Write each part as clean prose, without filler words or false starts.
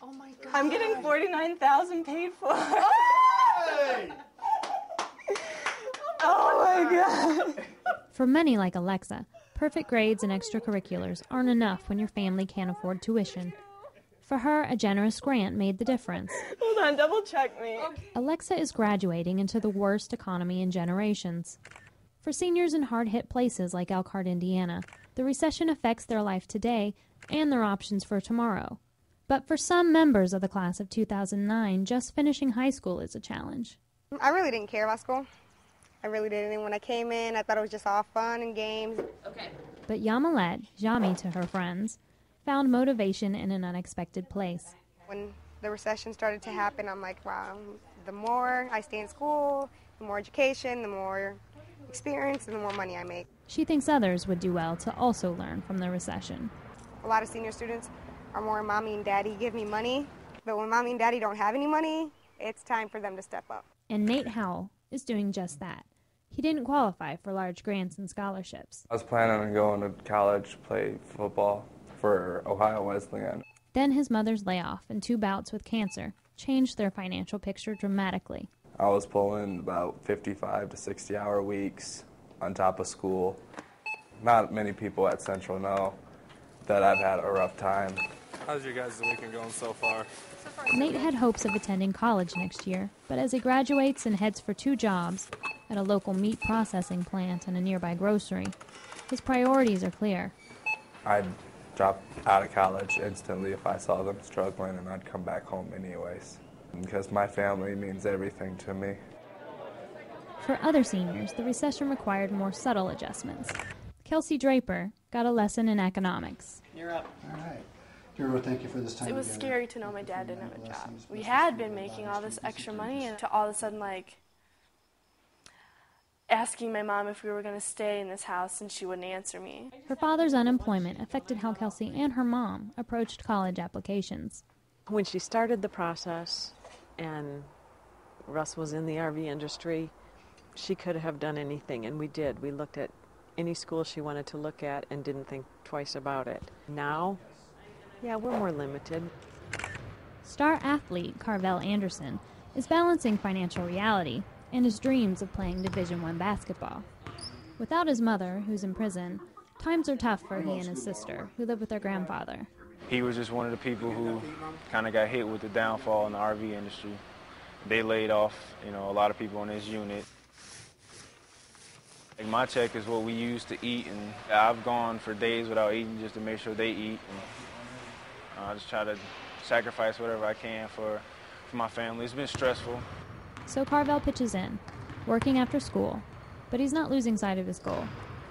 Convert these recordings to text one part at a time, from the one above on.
Oh my God. I'm getting $49,000 paid for. Hey! Oh my God. For many like Alexa, perfect grades and extracurriculars aren't enough when your family can't afford tuition. For her, a generous grant made the difference. Hold on, double check me. Alexa is graduating into the worst economy in generations. For seniors in hard-hit places like Elkhart, Indiana, the recession affects their life today and their options for tomorrow. But for some members of the class of 2009, just finishing high school is a challenge. I really didn't care about school. I really didn't. And when I came in, I thought it was just all fun and games. Okay. But Yamilet, Jami to her friends, found motivation in an unexpected place. When the recession started to happen, I'm like, wow, the more I stay in school, the more education, the more experience, and the more money I make. She thinks others would do well to also learn from the recession. A lot of senior students are more mommy and daddy give me money, but when mommy and daddy don't have any money, it's time for them to step up. And Nate Howell is doing just that. He didn't qualify for large grants and scholarships. I was planning on going to college, play football for Ohio Wesleyan. Then his mother's layoff and 2 bouts with cancer changed their financial picture dramatically. I was pulling about 55 to 60-hour weeks on top of school. Not many people at Central know that I've had a rough time. How's your guys' weekend going so far? Nate had hopes of attending college next year, but as he graduates and heads for 2 jobs at a local meat processing plant and a nearby grocery, his priorities are clear. I'd drop out of college instantly if I saw them struggling, and I'd come back home anyways, because my family means everything to me. For other seniors, the recession required more subtle adjustments. Kelsey Draper got a lesson in economics. You're up. All right. Dear, thank you for this time. It was together. scary to know my dad didn't have a job. We had been making all this extra money, and to all of a sudden, like, asking my mom if we were going to stay in this house, and she wouldn't answer me. Her father's unemployment affected how Kelsey and her mom approached college applications. When she started the process and Russ was in the RV industry, she could have done anything, and we did. We looked at any school she wanted to look at and didn't think twice about it. Now, yeah, we're more limited. Star athlete Carvel Anderson is balancing financial reality and his dreams of playing Division I basketball. Without his mother, who's in prison, times are tough for he and his sister, who live with their grandfather. He was just one of the people who kind of got hit with the downfall in the RV industry. They laid off, a lot of people in his unit. Like, my check is what we use to eat, and I've gone for days without eating just to make sure they eat. And I just try to sacrifice whatever I can for my family. It's been stressful. So Carvel pitches in, working after school, but he's not losing sight of his goal,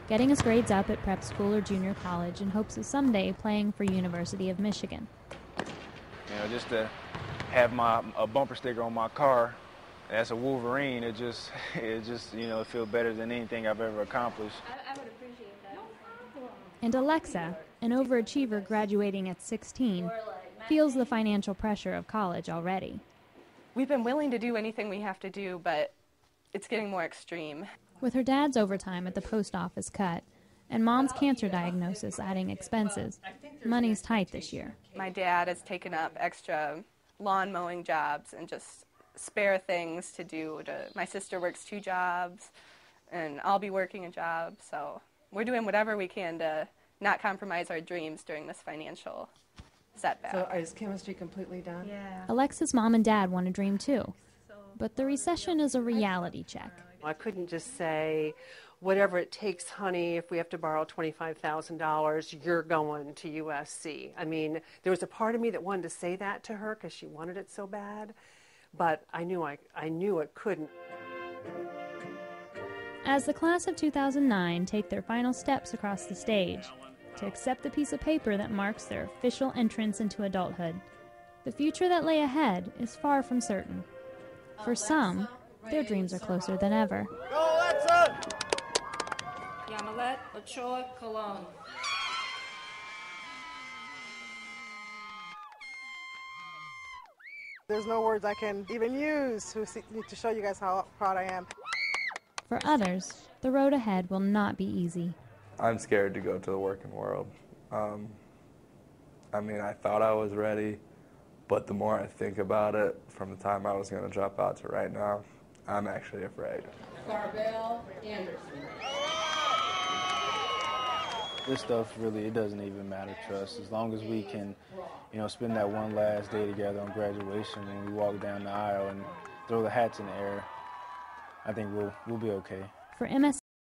getting his grades up at prep school or junior college in hopes of someday playing for University of Michigan. Just to have a bumper sticker on my car as a Wolverine, it just feels better than anything I've ever accomplished. I would appreciate that. And Alexa, an overachiever graduating at 16, feels the financial pressure of college already. We've been willing to do anything we have to do, but it's getting more extreme. With her dad's overtime at the post office cut and mom's cancer diagnosis adding expenses, money's tight this year. My dad has taken up extra lawn mowing jobs and just spare things to do. My sister works 2 jobs, and I'll be working a job, so we're doing whatever we can to not compromise our dreams during this financial setback. So is chemistry completely done? Yeah. Alexa's mom and dad want to dream too, but the recession is a reality check. I couldn't just say, whatever it takes, honey, if we have to borrow $25,000, you're going to USC. I mean, there was a part of me that wanted to say that to her because she wanted it so bad, but I knew it couldn't. As the class of 2009 take their final steps across the stage to accept the piece of paper that marks their official entrance into adulthood, the future that lay ahead is far from certain. For some, their dreams are closer than ever. Go, Alexa! Yamilet Ochoa Colon. There's no words I can even use to show you guys how proud I am. For others, the road ahead will not be easy. I'm scared to go to the working world. I thought I was ready, But the more I think about it, from the time I was going to drop out to right now, I'm actually afraid. Carvel Anderson. This stuff really, it doesn't even matter to us. As long as we can, spend that one last day together on graduation when we walk down the aisle and throw the hats in the air, I think we'll be okay. For MS